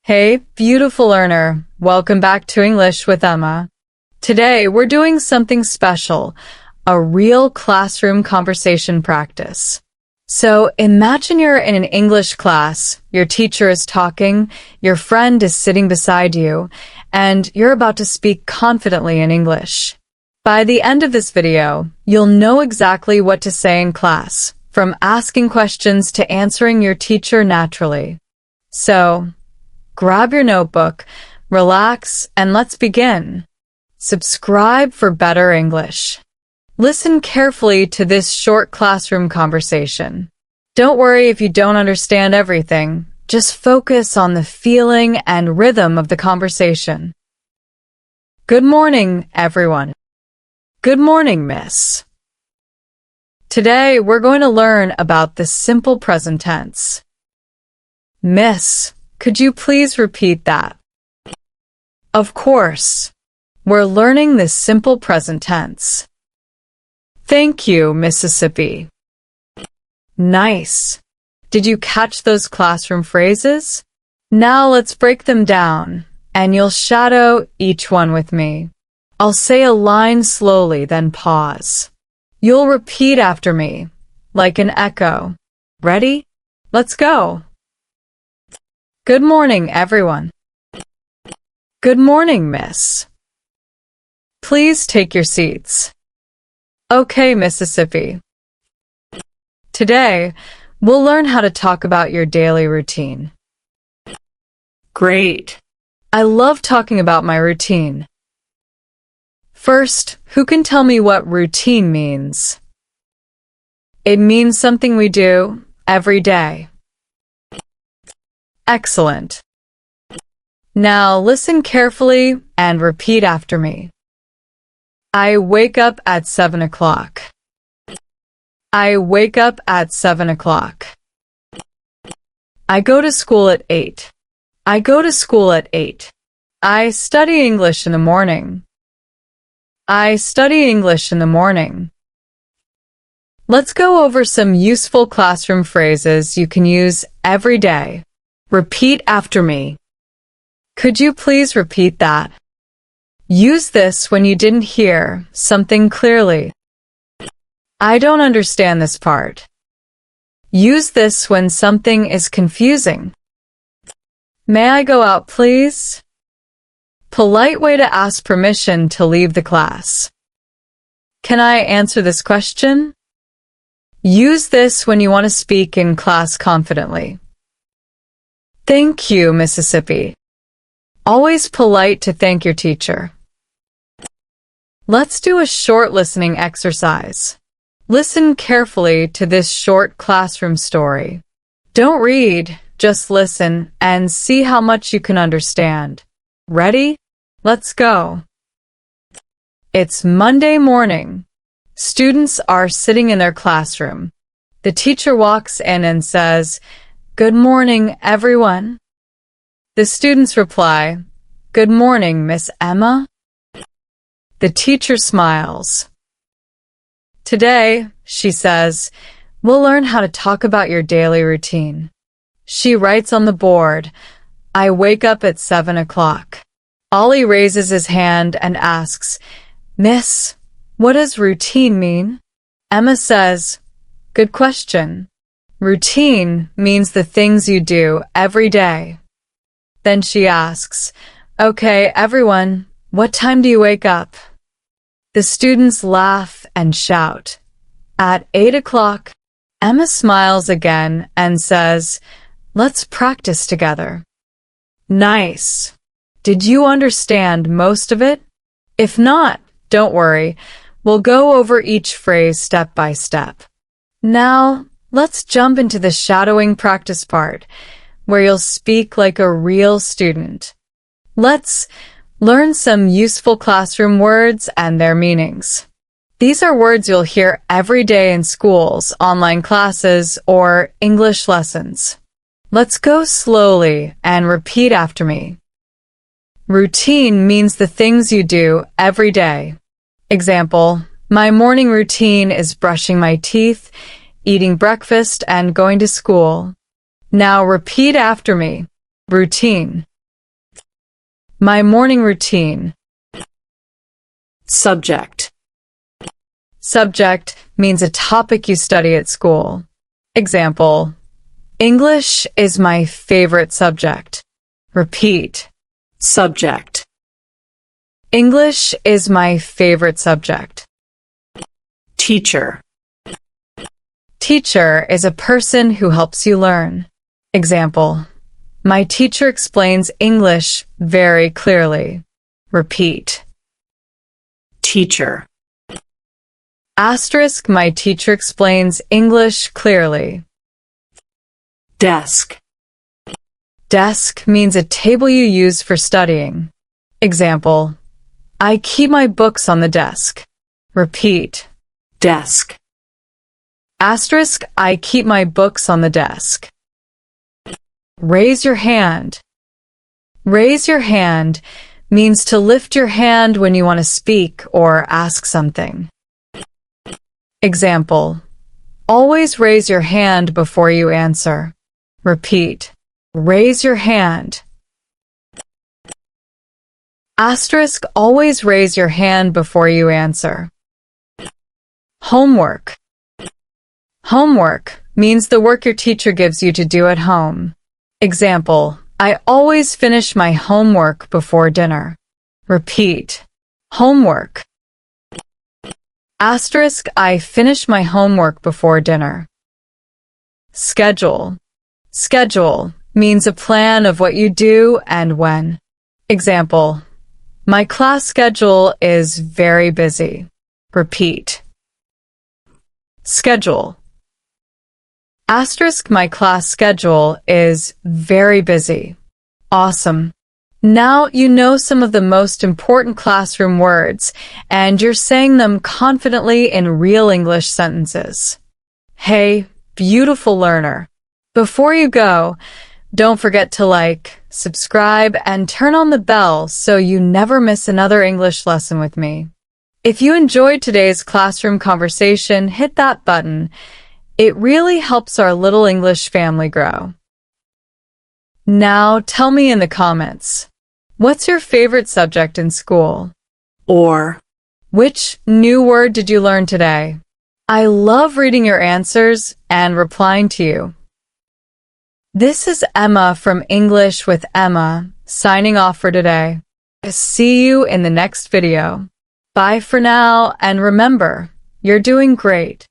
Hey, beautiful learner. Welcome back to English with Emma. Today, we're doing something special, a real classroom conversation practice. So imagine you're in an English class, your teacher is talking, your friend is sitting beside you, and you're about to speak confidently in English. By the end of this video, you'll know exactly what to say in class, from asking questions to answering your teacher naturally. So, grab your notebook, relax, and let's begin. Subscribe for better English. Listen carefully to this short classroom conversation. Don't worry if you don't understand everything. Just focus on the feeling and rhythm of the conversation. Good morning, everyone. Good morning, miss. Today, we're going to learn about the simple present tense. Miss, could you please repeat that? Of course. We're learning the simple present tense. Thank you, Mississippi. Nice. Did you catch those classroom phrases? Now let's break them down, and you'll shadow each one with me. I'll say a line slowly, then pause. You'll repeat after me, like an echo. Ready? Let's go. Good morning, everyone. Good morning, miss. Please take your seats. Okay, Mississippi. Today, we'll learn how to talk about your daily routine. Great. I love talking about my routine. First, who can tell me what routine means? It means something we do every day. Excellent. Now listen carefully and repeat after me. I wake up at 7 o'clock. I wake up at 7 o'clock. I go to school at 8. I go to school at 8. I study English in the morning. I study English in the morning. Let's go over some useful classroom phrases you can use every day. Repeat after me. Could you please repeat that? Use this when you didn't hear something clearly. I don't understand this part. Use this when something is confusing. May I go out, please? Polite way to ask permission to leave the class. Can I answer this question? Use this when you want to speak in class confidently. Thank you, Mississippi. Always polite to thank your teacher. Let's do a short listening exercise. Listen carefully to this short classroom story. Don't read, just listen and see how much you can understand. Ready? Let's go. It's Monday morning. Students are sitting in their classroom. The teacher walks in and says, "Good morning, everyone." The students reply, "Good morning, Miss Emma." The teacher smiles. Today, she says, we'll learn how to talk about your daily routine. She writes on the board, I wake up at 7 o'clock. Ollie raises his hand and asks, Miss, what does routine mean? Emma says, good question. Routine means the things you do every day. Then she asks, okay, everyone, what time do you wake up? The students laugh and shout. At 8 o'clock, Emma smiles again and says, let's practice together. Nice. Did you understand most of it? If not, don't worry. We'll go over each phrase step by step. Now, let's jump into the shadowing practice part, where you'll speak like a real student. Let's learn some useful classroom words and their meanings. These are words you'll hear every day in schools, online classes, or English lessons. Let's go slowly and repeat after me. Routine means the things you do every day. Example, my morning routine is brushing my teeth, eating breakfast, and going to school. Now repeat after me. Routine. My morning routine. Subject. Subject means a topic you study at school. Example: English is my favorite subject. Repeat. Subject. English is my favorite subject. Teacher. Teacher is a person who helps you learn. Example: My teacher explains English very clearly. Repeat. Teacher. Asterisk, my teacher explains English clearly. Desk. Desk means a table you use for studying. Example: I keep my books on the desk. Repeat. Desk. Asterisk, I keep my books on the desk. Raise your hand. Raise your hand means to lift your hand when you want to speak or ask something. Example: Always raise your hand before you answer. Repeat. Raise your hand. Asterisk, always raise your hand before you answer. Homework. Homework means the work your teacher gives you to do at home. Example: I always finish my homework before dinner. Repeat. Homework. Asterisk, I finish my homework before dinner. Schedule. Schedule means a plan of what you do and when. Example: My class schedule is very busy. Repeat. Schedule. Asterisk, my class schedule is very busy. Awesome. Now you know some of the most important classroom words, and you're saying them confidently in real English sentences. Hey, beautiful learner. Before you go, don't forget to like, subscribe, and turn on the bell so you never miss another English lesson with me. If you enjoyed today's classroom conversation, hit that button. It really helps our little English family grow. Now tell me in the comments, what's your favorite subject in school? Or. Which new word did you learn today? I love reading your answers and replying to you. This is Emma from English with Emma, signing off for today. See you in the next video. Bye for now, and remember, you're doing great.